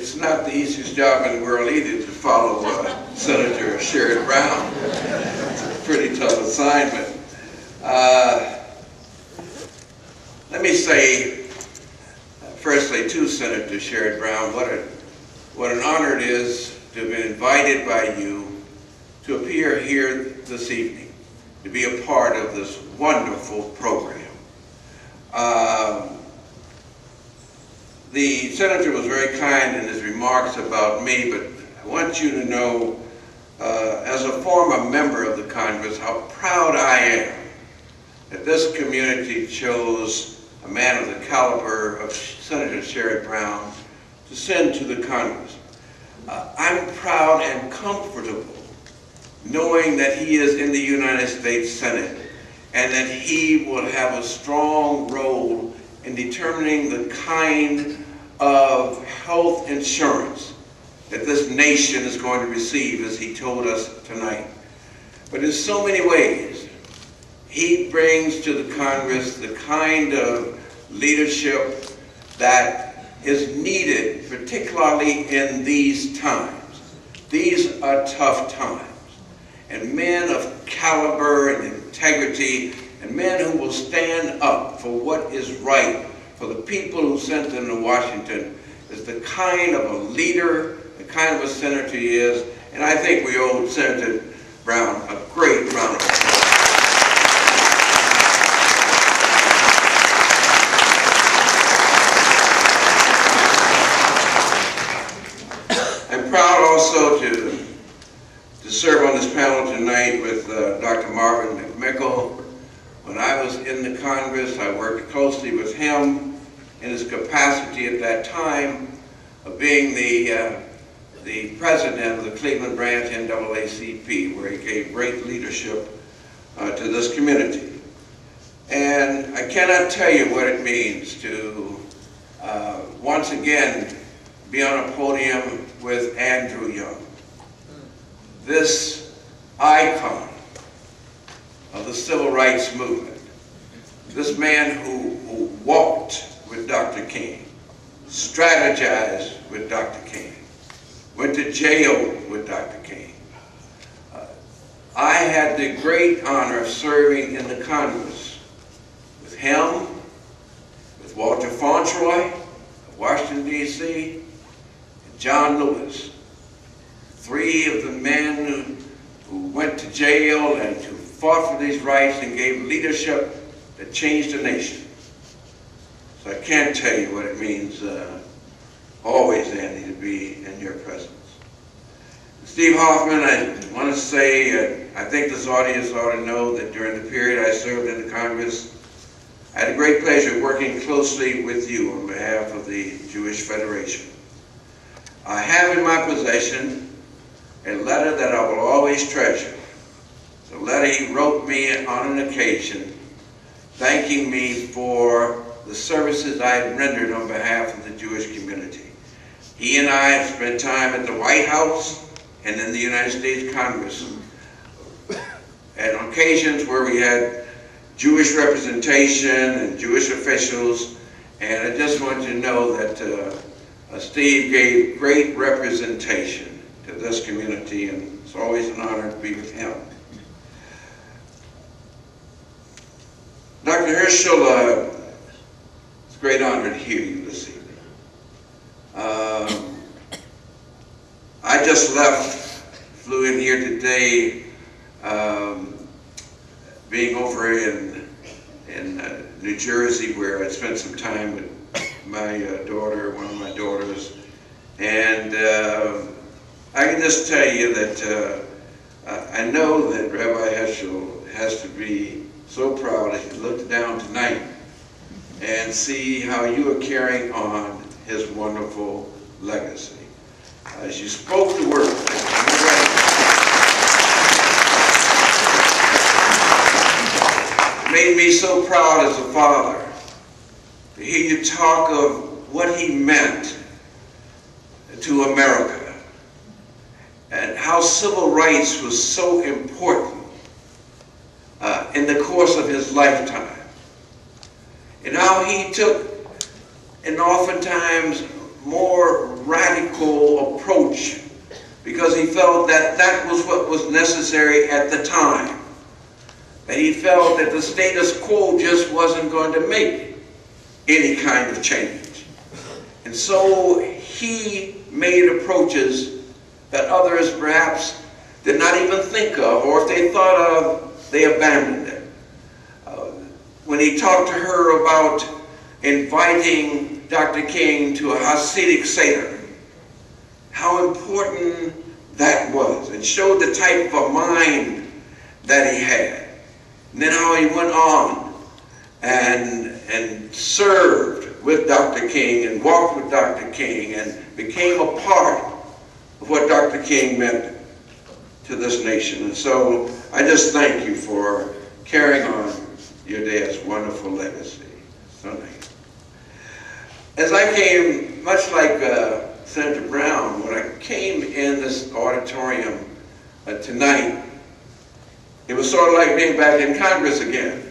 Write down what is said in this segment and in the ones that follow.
it's not the easiest job in the world either to follow Senator Sherrod Brown. It's a pretty tough assignment. Let me say, firstly, to Senator Sherrod Brown, what an honor it is to have been invited by you to appear here this evening, to be a part of this wonderful program. The Senator was very kind in his remarks about me, but I want you to know, as a former member of the Congress, how proud I am that this community chose a man of the caliber of Senator Sherrod Brown to send to the Congress. I'm proud and comfortable knowing that he is in the United States Senate and that he will have a strong role in determining the kind of health insurance that this nation is going to receive, as he told us tonight. But in so many ways, he brings to the Congress the kind of leadership that is needed, particularly in these times. These are tough times. And men of caliber and integrity, and men who will stand up for what is right for the people who sent them to Washington, is the kind of a leader, the kind of a senator he is, and I think we owe Senator Brown a great round of applause. I'm proud also to serve on this panel tonight with Dr. Marvin McMichael. When I was in the Congress, I worked closely with him in his capacity at that time of being the president of the Cleveland branch NAACP, where he gave great leadership to this community. And I cannot tell you what it means to once again be on a podium with Andrew Young, this icon of the civil rights movement, this man who walked with Dr. King, strategized with Dr. King, went to jail with Dr. King. I had the great honor of serving in the Congress with him, with Walter Fauntleroy of Washington, D.C., and John Lewis, three of the men who went to jail and who fought for these rights and gave leadership that changed the nation. So I can't tell you what it means always, Andy, to be in your presence. Steve Hoffman, I want to say, I think this audience ought to know that during the period I served in the Congress, I had a great pleasure working closely with you on behalf of the Jewish Federation. I have in my possession a letter that I will always treasure. The letter he wrote me on an occasion, thanking me for the services I had rendered on behalf of the Jewish community. He and I have spent time at the White House and in the United States Congress, and on occasions where we had Jewish representation and Jewish officials, and I just want you to know that Steve gave great representation to this community, and it's always an honor to be with him. Dr. Heschel, it's a great honor to hear you this evening. I just flew in here today, being over in New Jersey, where I spent some time with my daughter, one of my daughters, and I can just tell you that I know that Rabbi Heschel has to be so proud as you look down tonight and see how you are carrying on his wonderful legacy. As you spoke the word, it made me so proud as a father to hear you talk of what he meant to America and how civil rights was so important in the course of his lifetime, and how he took, and oftentimes more radical approach because he felt that that was what was necessary at the time. And he felt that the status quo just wasn't going to make any kind of change. And so he made approaches that others perhaps did not even think of, or if they thought of, they abandoned it. When he talked to her about inviting Dr. King to a Hasidic Seder, how important that was, and showed the type of mind that he had. And then how he went on and served with Dr. King and walked with Dr. King and became a part of what Dr. King meant to this nation. And so I just thank you for carrying on your dad's wonderful legacy. Sunday. As I came, much like Senator Brown, when I came in this auditorium tonight, it was sort of like being back in Congress again.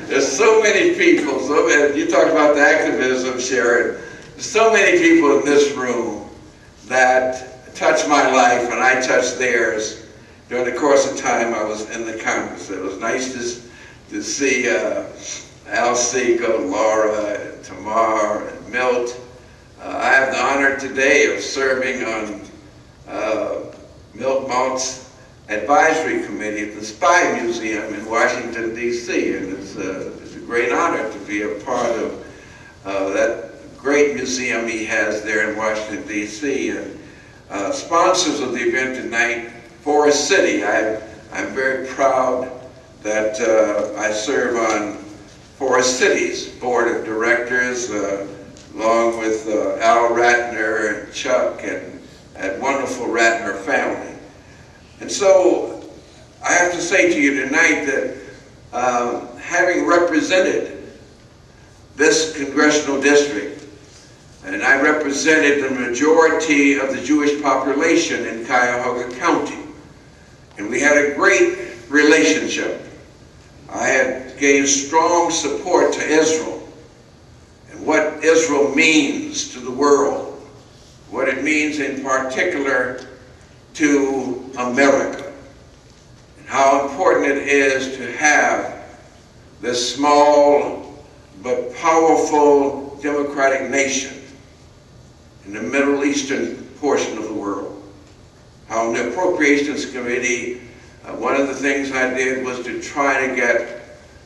There's so many people, you talk about the activism, Sherrod, there's so many people in this room that touched my life and I touched theirs during the course of time I was in the Congress. It was nice to see Al Siegal, Laura, and Tamar, and Milt. I have the honor today of serving on Milt Malt's advisory committee at the Spy Museum in Washington, D.C. And it's a great honor to be a part of that great museum he has there in Washington, D.C. And sponsors of the event tonight, Forest City. I'm very proud that I serve on Forest City's board of directors, along with Al Ratner and Chuck and that wonderful Ratner family. And so I have to say to you tonight that having represented this congressional district, and I represented the majority of the Jewish population in Cuyahoga County, and we had a great relationship. I had gave strong support to Israel and what Israel means to the world, what it means in particular to America, and how important it is to have this small but powerful democratic nation in the Middle Eastern portion of the world. How in the Appropriations Committee, one of the things I did was to try to get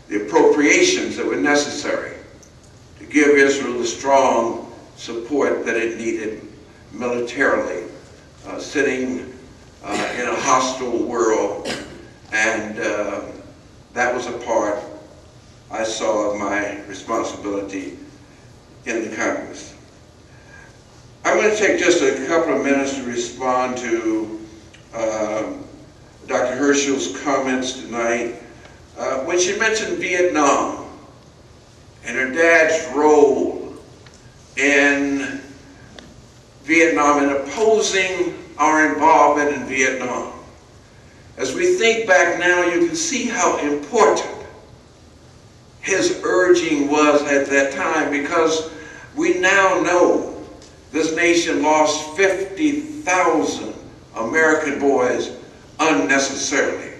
the appropriations that were necessary to give Israel the strong support that it needed militarily, sitting in a hostile world, and that was a part I saw of my responsibility in the Congress. I'm going to take just a couple of minutes to respond to Dr. Heschel's comments tonight. When she mentioned Vietnam and her dad's role in Vietnam and opposing our involvement in Vietnam. As we think back now, you can see how important his urging was at that time, because we now know this nation lost 50,000 American boys unnecessarily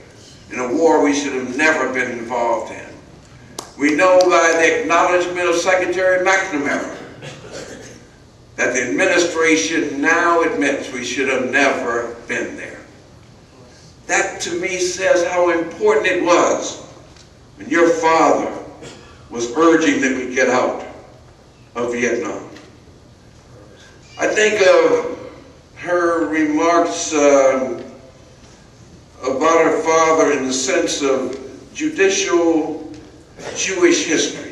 in a war we should have never been involved in. We know by the acknowledgement of Secretary McNamara that the administration now admits we should have never been there. That to me says how important it was when your father was urging that we get out of Vietnam. I think of her remarks about her father in the sense of judicial Jewish history.